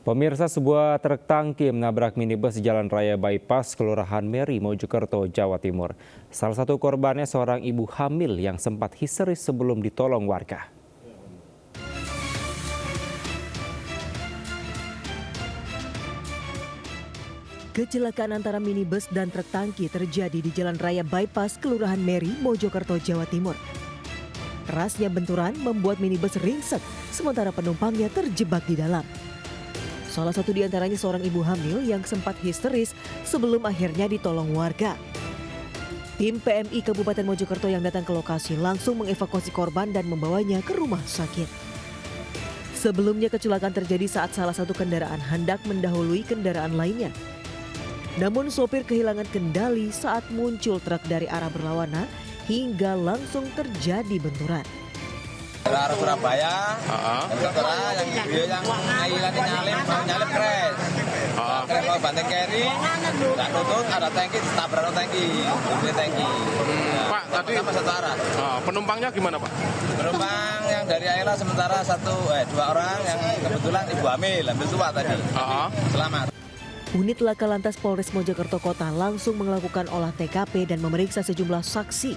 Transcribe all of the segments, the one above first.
Pemirsa, sebuah truk tangki menabrak minibus di Jalan Raya Bypass, Kelurahan Meri, Mojokerto, Jawa Timur. Salah satu korbannya seorang ibu hamil yang sempat histeris sebelum ditolong warga. Kecelakaan antara minibus dan truk tangki terjadi di Jalan Raya Bypass, Kelurahan Meri, Mojokerto, Jawa Timur. Kerasnya benturan membuat minibus ringsek, sementara penumpangnya terjebak di dalam. Salah satu di antaranya seorang ibu hamil yang sempat histeris sebelum akhirnya ditolong warga. Tim PMI Kabupaten Mojokerto yang datang ke lokasi langsung mengevakuasi korban dan membawanya ke rumah sakit. Sebelumnya kecelakaan terjadi saat salah satu kendaraan hendak mendahului kendaraan lainnya. Namun sopir kehilangan kendali saat muncul truk dari arah berlawanan hingga langsung terjadi benturan. Arah Surabaya, yang nyalip crash. Crash mau banting kiri, nggak nutut, ada tangki, tabrak tangki. Pak, tadi sama satu arah. Penumpangnya gimana, Pak? Penumpang yang dari Ayla sementara dua orang yang kebetulan ibu hamil tua tadi. Selamat. Unit Laka Lantas Polres Mojokerto Kota langsung melakukan olah TKP dan memeriksa sejumlah saksi.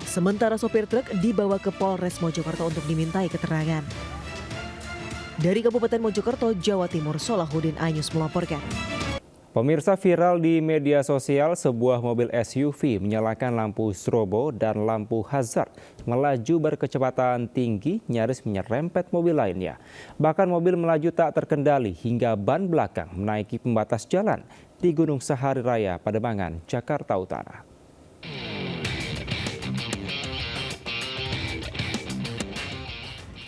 Sementara sopir truk dibawa ke Polres Mojokerto untuk dimintai keterangan. Dari Kabupaten Mojokerto, Jawa Timur, Solahuddin Anyus melaporkan. Pemirsa, viral di media sosial sebuah mobil SUV menyalakan lampu strobo dan lampu hazard, melaju berkecepatan tinggi nyaris menyerempet mobil lainnya. Bahkan mobil melaju tak terkendali hingga ban belakang menaiki pembatas jalan di Gunung Sahari Raya, Pademangan, Jakarta Utara.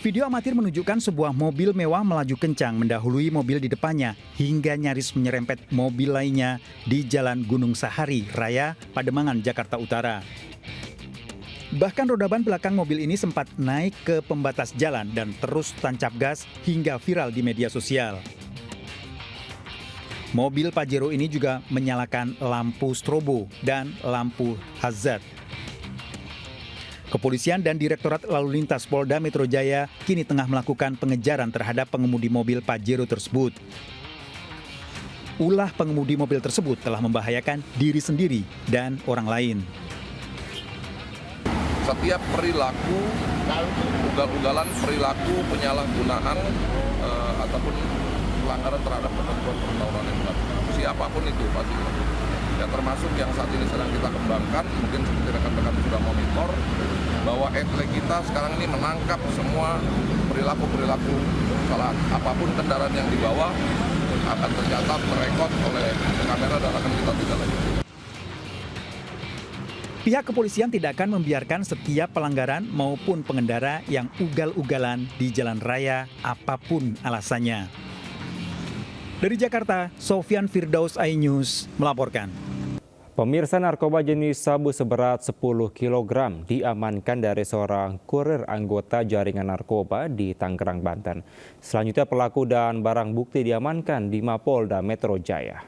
Video amatir menunjukkan sebuah mobil mewah melaju kencang mendahului mobil di depannya hingga nyaris menyerempet mobil lainnya di Jalan Gunung Sahari Raya, Pademangan, Jakarta Utara. Bahkan roda ban belakang mobil ini sempat naik ke pembatas jalan dan terus tancap gas hingga viral di media sosial. Mobil Pajero ini juga menyalakan lampu strobo dan lampu hazard. Kepolisian dan Direktorat Lalu Lintas Polda Metro Jaya kini tengah melakukan pengejaran terhadap pengemudi mobil Pajero tersebut. Ulah pengemudi mobil tersebut telah membahayakan diri sendiri dan orang lain. Setiap perilaku, ugal-ugalan perilaku penyalahgunaan ataupun pelanggaran terhadap ketentuan perundang-undangan yang berlaku, siapapun itu pasti. Ya, termasuk yang saat ini sedang kita kembangkan, mungkin seperti rekan-rekan sudah monitor, bahwa etle kita sekarang ini menangkap semua perilaku-perilaku kesalahan. Apapun kendaraan yang dibawa akan tercatat, terekod oleh kamera dan akan kita tindak lanjuti. Pihak kepolisian tidak akan membiarkan setiap pelanggaran maupun pengendara yang ugal-ugalan di jalan raya apapun alasannya. Dari Jakarta, Sofyan Firdaus, iNews melaporkan. Pemirsa, narkoba jenis sabu seberat 10 kg diamankan dari seorang kurir anggota jaringan narkoba di Tangerang, Banten. Selanjutnya pelaku dan barang bukti diamankan di Mapolda Metro Jaya.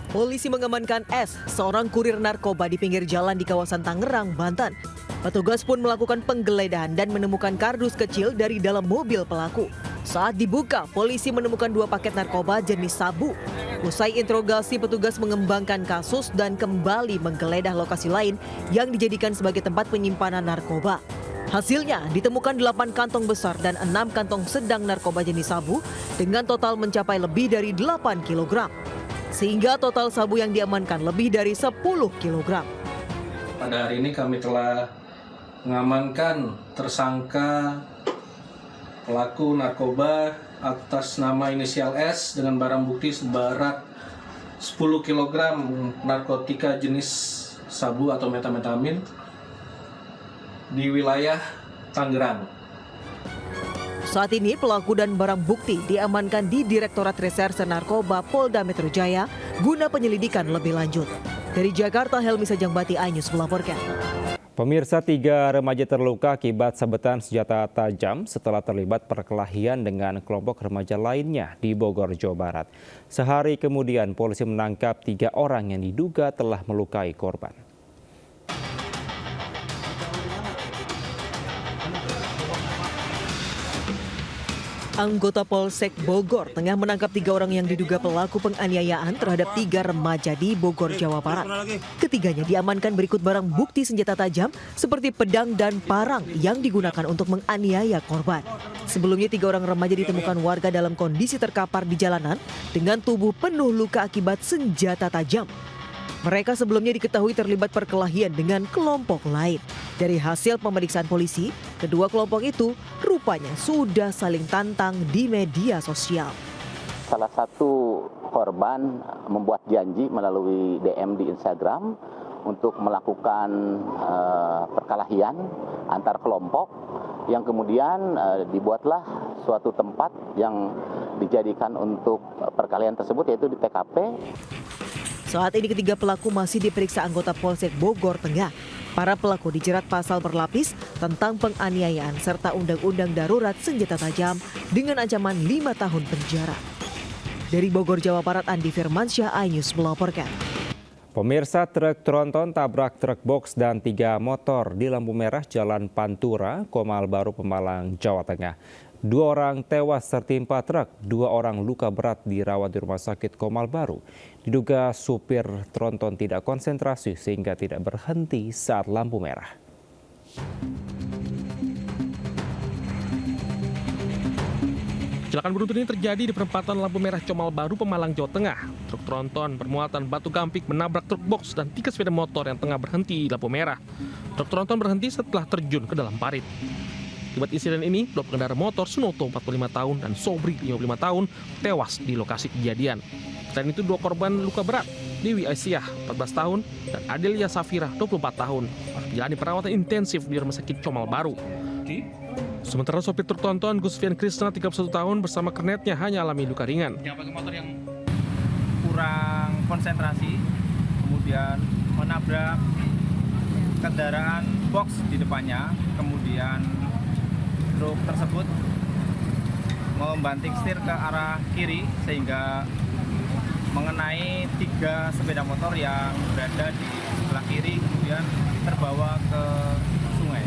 Polisi mengamankan S, seorang kurir narkoba di pinggir jalan di kawasan Tangerang, Banten. Petugas pun melakukan penggeledahan dan menemukan kardus kecil dari dalam mobil pelaku. Saat dibuka, polisi menemukan 2 paket narkoba jenis sabu. Usai interogasi, petugas mengembangkan kasus dan kembali menggeledah lokasi lain yang dijadikan sebagai tempat penyimpanan narkoba. Hasilnya ditemukan 8 kantong besar dan 6 kantong sedang narkoba jenis sabu dengan total mencapai lebih dari 8 kg. Sehingga total sabu yang diamankan lebih dari 10 kg. Pada hari ini kami telah mengamankan tersangka pelaku narkoba atas nama inisial S dengan barang bukti seberat 10 kg narkotika jenis sabu atau metamfetamin di wilayah Tangerang. Saat ini pelaku dan barang bukti diamankan di Direktorat Reserse Narkoba Polda Metro Jaya guna penyelidikan lebih lanjut. Dari Jakarta, Helmi Sajangbati, iNews melaporkan. Pemirsa, 3 remaja terluka akibat sabetan senjata tajam setelah terlibat perkelahian dengan kelompok remaja lainnya di Bogor, Jawa Barat. Sehari kemudian, polisi menangkap 3 orang yang diduga telah melukai korban. Anggota Polsek Bogor tengah menangkap 3 orang yang diduga pelaku penganiayaan terhadap 3 remaja di Bogor, Jawa Barat. Ketiganya diamankan berikut barang bukti senjata tajam seperti pedang dan parang yang digunakan untuk menganiaya korban. Sebelumnya 3 orang remaja ditemukan warga dalam kondisi terkapar di jalanan dengan tubuh penuh luka akibat senjata tajam. Mereka sebelumnya diketahui terlibat perkelahian dengan kelompok lain. Dari hasil pemeriksaan polisi, kedua kelompok itu rupanya sudah saling tantang di media sosial. Salah satu korban membuat janji melalui DM di Instagram untuk melakukan perkelahian antar kelompok yang kemudian dibuatlah suatu tempat yang dijadikan untuk perkelahian tersebut, yaitu di TKP. Saat ini ketiga pelaku masih diperiksa anggota Polsek Bogor Tengah. Para pelaku dijerat pasal berlapis tentang penganiayaan serta Undang-Undang Darurat Senjata Tajam dengan ancaman 5 tahun penjara. Dari Bogor, Jawa Barat, Andi Firmansyah, iNews melaporkan. Pemirsa, truk tronton tabrak truk box dan 3 motor di lampu merah Jalan Pantura, Komal Baru, Pemalang, Jawa Tengah. 2 orang tewas tertimpa truk, 2 orang luka berat dirawat di Rumah Sakit Komal Baru. Diduga supir tronton tidak konsentrasi sehingga tidak berhenti saat lampu merah. Kecelakaan beruntun ini terjadi di perempatan lampu merah Comal Baru, Pemalang, Jawa Tengah. Truk tronton bermuatan batu gamping menabrak truk box dan 3 sepeda motor yang tengah berhenti di lampu merah. Truk tronton berhenti setelah terjun ke dalam parit. Akibat insiden ini, 2 pengendara motor, Sunoto 45 tahun dan Sobri 55 tahun, tewas di lokasi kejadian. Selain itu, 2 korban luka berat, Dewi Aisyah 14 tahun dan Adelia Safira 24 tahun, menjalani perawatan intensif di Rumah Sakit Comal Baru. Sementara sopir truk tronton Gusfian Krisna 31 tahun bersama kernetnya hanya alami luka ringan. Yang pakai motor yang kurang konsentrasi, kemudian menabrak kendaraan box di depannya, kemudian truk tersebut membanting setir ke arah kiri sehingga mengenai 3 sepeda motor yang berada di sebelah kiri, kemudian terbawa ke sungai.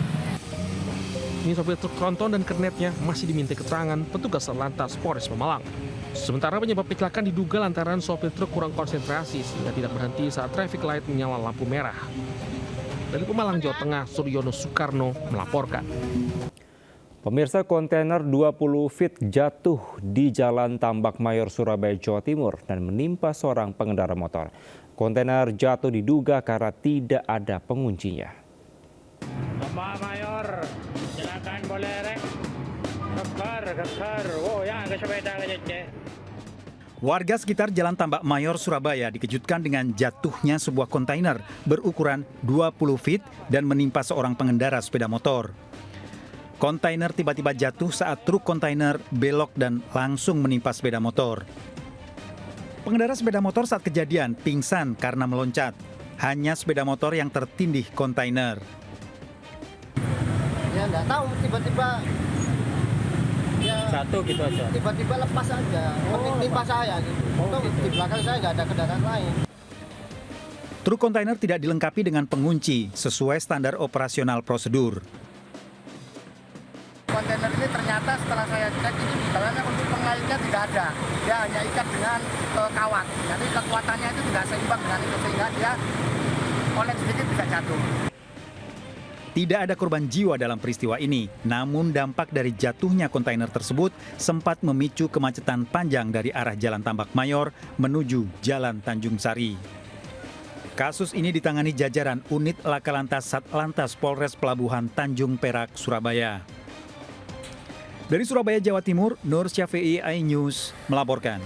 Ini sopir truk tronton dan kernetnya masih diminta keterangan petugas Lantas Polres Pemalang. Sementara penyebab kecelakaan diduga lantaran sopir truk kurang konsentrasi sehingga tidak berhenti saat traffic light menyala lampu merah. Dari Pemalang, Jawa Tengah, Suryono Soekarno melaporkan. Pemirsa, kontainer 20 feet jatuh di Jalan Tambak Mayor, Surabaya, Jawa Timur dan menimpa seorang pengendara motor. Kontainer jatuh diduga karena tidak ada penguncinya. Tambak Mayor, silakan boleh rek. Keker. Oh ya, ke sepeda aja. Warga sekitar Jalan Tambak Mayor, Surabaya dikejutkan dengan jatuhnya sebuah kontainer berukuran 20 feet dan menimpa seorang pengendara sepeda motor. Kontainer tiba-tiba jatuh saat truk kontainer belok dan langsung menimpa sepeda motor. Pengendara sepeda motor saat kejadian pingsan karena meloncat. Hanya sepeda motor yang tertindih kontainer. Ya nggak tahu, tiba-tiba ya, Satu gitu aja. tiba-tiba lepas aja, menimpa saya gitu. Di belakang saya nggak ada kendaraan lain. Truk kontainer tidak dilengkapi dengan pengunci sesuai standar operasional prosedur. Kontainer ini ternyata setelah saya cek ini di dalamnya untuk pengaitnya tidak ada. Dia hanya ikat dengan kawat. Jadi kekuatannya itu tidak seimbang dengan itu sehingga dia oleng sedikit bisa jatuh. Tidak ada korban jiwa dalam peristiwa ini, namun dampak dari jatuhnya kontainer tersebut sempat memicu kemacetan panjang dari arah Jalan Tambak Mayor menuju Jalan Tanjung Sari. Kasus ini ditangani jajaran Unit Laka Lantas Satlantas Polres Pelabuhan Tanjung Perak, Surabaya. Dari Surabaya, Jawa Timur, Nur Syafi'i, iNews melaporkan.